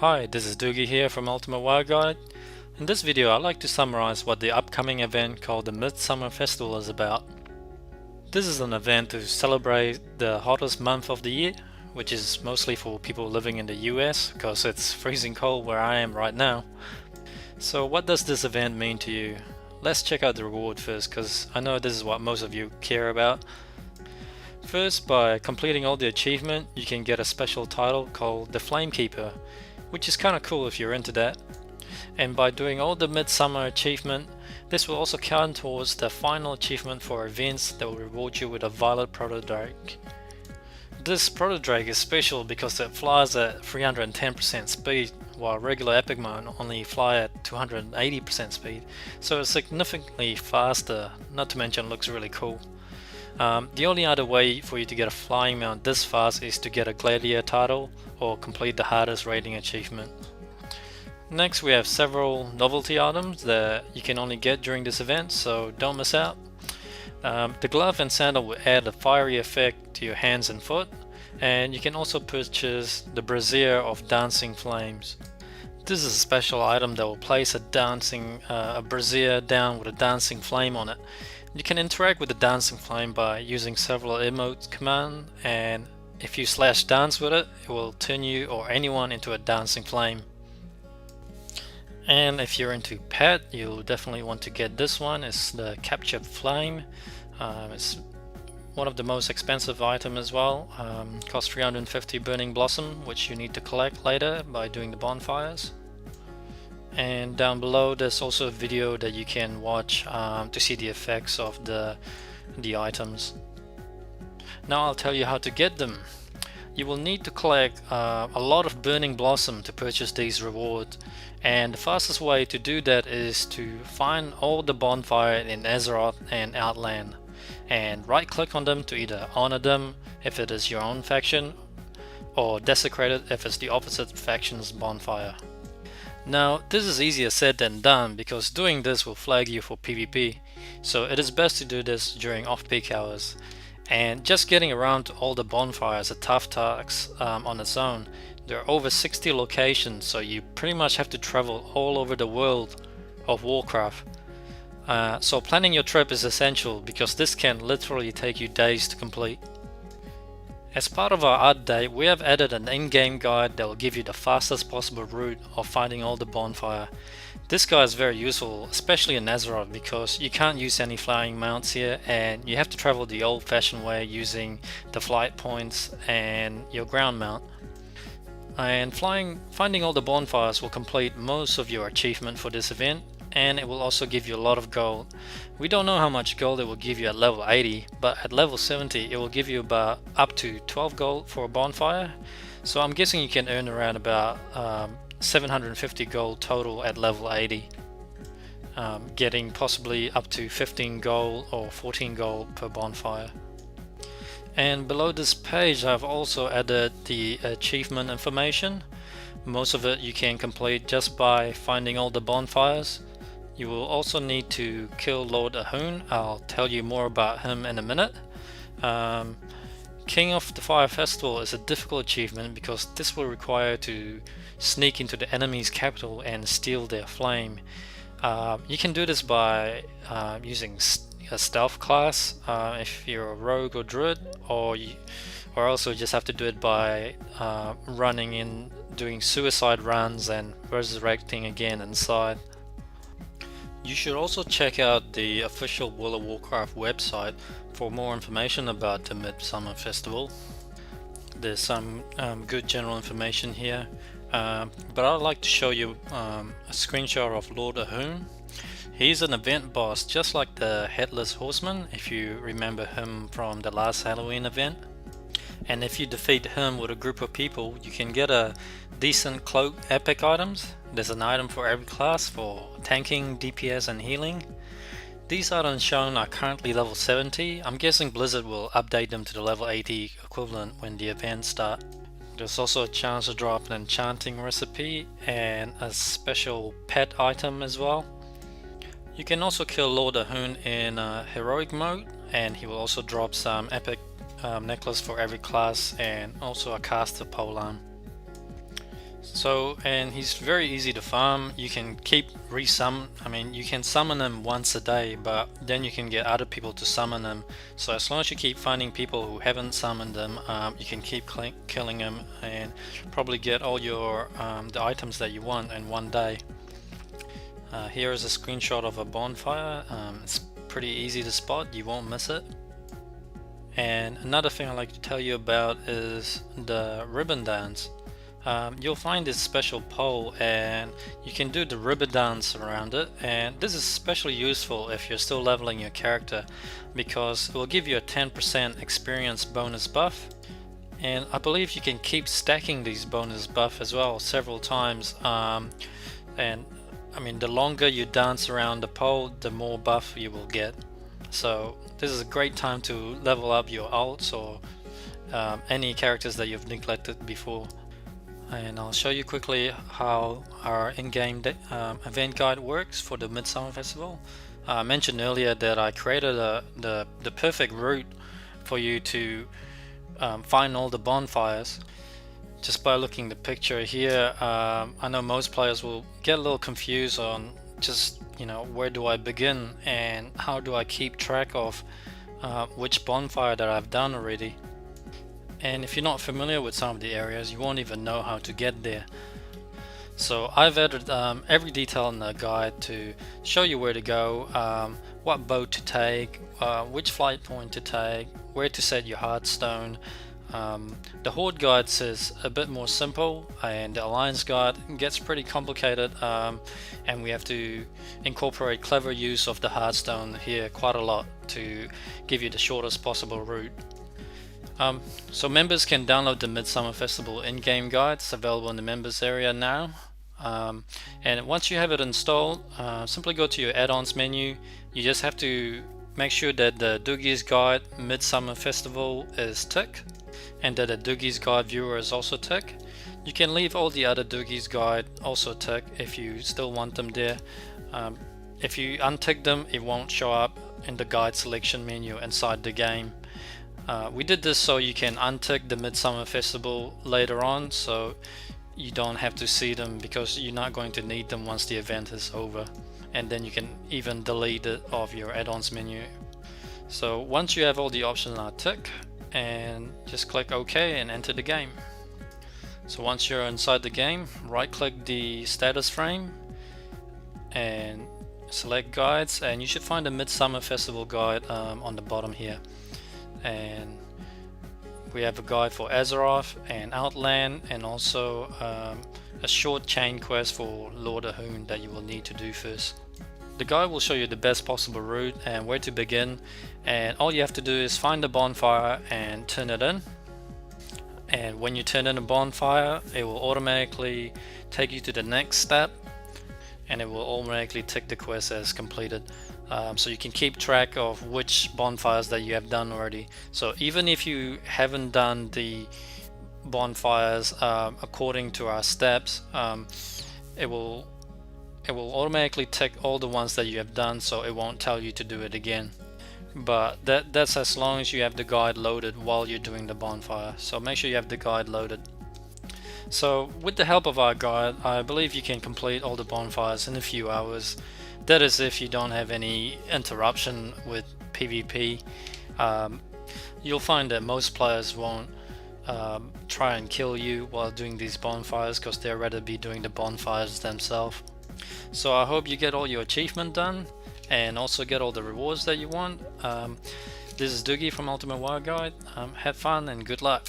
Hi, this is Dugi here from Ultimate WoW Guide. In this video I'd like to summarize what the upcoming event called the Midsummer Festival is about. This is an event to celebrate the hottest month of the year, which is mostly for people living in the US because it's freezing cold where I am right now. So what does this event mean to you? Let's check out the reward first because I know this is what most of you care about. First, by completing all the achievement, you can get a special title called the Flamekeeper, which is kinda cool if you're into that. And by doing all the Midsummer achievement, this will also count towards the final achievement for events that will reward you with a Violet Protodrake. This Protodrake is special because it flies at 310% speed, while regular epic mode only fly at 280% speed, so it's significantly faster, not to mention it looks really cool. The only other way for you to get a flying mount this fast is to get a Gladiator title or complete the hardest rating achievement. Next we have several novelty items that you can only get during this event, so don't miss out. The glove and sandal will add a fiery effect to your hands and foot, and you can also purchase the brazier of dancing flames. This is a special item that will place a brazier down with a dancing flame on it. You can interact with the dancing flame by using several emote commands, and if you slash dance with it, it will turn you or anyone into a dancing flame. And if you're into pet, you'll definitely want to get this one. It's the Captured Flame. It's one of the most expensive items as well. Costs 350 Burning Blossom, which you need to collect later by doing the bonfires. And down below there's also a video that you can watch to see the effects of the items. Now I'll tell you how to get them. You will need to collect a lot of Burning Blossom to purchase these rewards, and the fastest way to do that is to find all the bonfire in Azeroth and Outland and right click on them to either honor them if it is your own faction or desecrate it if it's the opposite faction's bonfire. Now this is easier said than done because doing this will flag you for PvP, so it is best to do this during off-peak hours. And just getting around to all the bonfires are tough tasks on its own. There are over 60 locations, so you pretty much have to travel all over the world of Warcraft. So planning your trip is essential because this can literally take you days to complete. As part of our update, we have added an in-game guide that will give you the fastest possible route of finding all the bonfire. This guide is very useful, especially in Azeroth, because you can't use any flying mounts here and you have to travel the old-fashioned way using the flight points and your ground mount. And finding all the bonfires will complete most of your achievement for this event, and it will also give you a lot of gold. We don't know how much gold it will give you at level 80, but at level 70 it will give you about up to 12 gold for a bonfire, so I'm guessing you can earn around about 750 gold total at level 80, getting possibly up to 15 gold or 14 gold per bonfire. And below this page I've also added the achievement information. Most of it you can complete just by finding all the bonfires. You will also need to kill Lord Ahun. I'll tell you more about him in a minute. King of the Fire Festival is a difficult achievement because this will require to sneak into the enemy's capital and steal their flame. You can do this by using a stealth class if you're a rogue or druid, or also just have to do it by running in, doing suicide runs and resurrecting again inside. You should also check out the official World of Warcraft website for more information about the Midsummer Festival. There's some good general information here, but I'd like to show you a screenshot of Lord Ahun. He's an event boss just like the Headless Horseman, if you remember him from the last Halloween event. And if you defeat him with a group of people, you can get a decent cloak epic items. There's an item for every class for tanking, DPS and healing. These items shown are currently level 70. I'm guessing Blizzard will update them to the level 80 equivalent when the events start. There's also a chance to drop an enchanting recipe and a special pet item as well. You can also kill Lord Ahun in heroic mode, and he will also drop some epic necklace for every class and also a caster polearm. So, and he's very easy to farm. You can keep you can summon him once a day, but then you can get other people to summon him. So as long as you keep finding people who haven't summoned him, you can keep killing him and probably get all your the items that you want in one day. Here is a screenshot of a bonfire. It's pretty easy to spot, you won't miss it. And another thing I'd like to tell you about is the ribbon dance. You'll find this special pole and you can do the ribbon dance around it, and this is especially useful if you're still leveling your character because it will give you a 10% experience bonus buff, and I believe you can keep stacking these bonus buff as well several times, and I mean the longer you dance around the pole the more buff you will get. So this is a great time to level up your alts or any characters that you've neglected before. And I'll show you quickly how our in-game event guide works for the Midsummer Festival. I mentioned earlier that I created the perfect route for you to find all the bonfires. Just by looking at the picture here, I know most players will get a little confused on just, you know, where do I begin and how do I keep track of which bonfire that I've done already. And if you're not familiar with some of the areas, you won't even know how to get there. So I've added every detail in the guide to show you where to go, what boat to take, which flight point to take, where to set your hardstone. The Horde guide is a bit more simple, and the Alliance guide gets pretty complicated, and we have to incorporate clever use of the hardstone here quite a lot to give you the shortest possible route. So members can download the Midsummer Festival in-game guides available in the members area now, and once you have it installed, simply go to your add-ons menu. You just have to make sure that the Dugi's Guide Midsummer Festival is ticked and that the Dugi's Guide viewer is also ticked. You can leave all the other Dugi's Guide also ticked if you still want them there. If you untick them, it won't show up in the guide selection menu inside the game. We did this so you can untick the Midsummer Festival later on, so you don't have to see them because you're not going to need them once the event is over, and then you can even delete it off your add-ons menu. So once you have all the options unticked, and just click OK and enter the game. So once you're inside the game, right click the status frame and select guides, and you should find the Midsummer Festival guide on the bottom here. And we have a guide for Azeroth and Outland, and also a short chain quest for Lord Ahun that you will need to do first. The guide will show you the best possible route and where to begin, and all you have to do is find the bonfire and turn it in. And when you turn in a bonfire, it will automatically take you to the next step, and it will automatically tick the quest as completed. So you can keep track of which bonfires that you have done already. So even if you haven't done the bonfires according to our steps, it will automatically tick all the ones that you have done, so it won't tell you to do it again. But that's as long as you have the guide loaded while you're doing the bonfire. So make sure you have the guide loaded. So with the help of our guide, I believe you can complete all the bonfires in a few hours. That is if you don't have any interruption with PvP. You'll find that most players won't try and kill you while doing these bonfires because they'd rather be doing the bonfires themselves. So I hope you get all your achievement done and also get all the rewards that you want. This is Dugi from Ultimate WoW Guide. Have fun and good luck.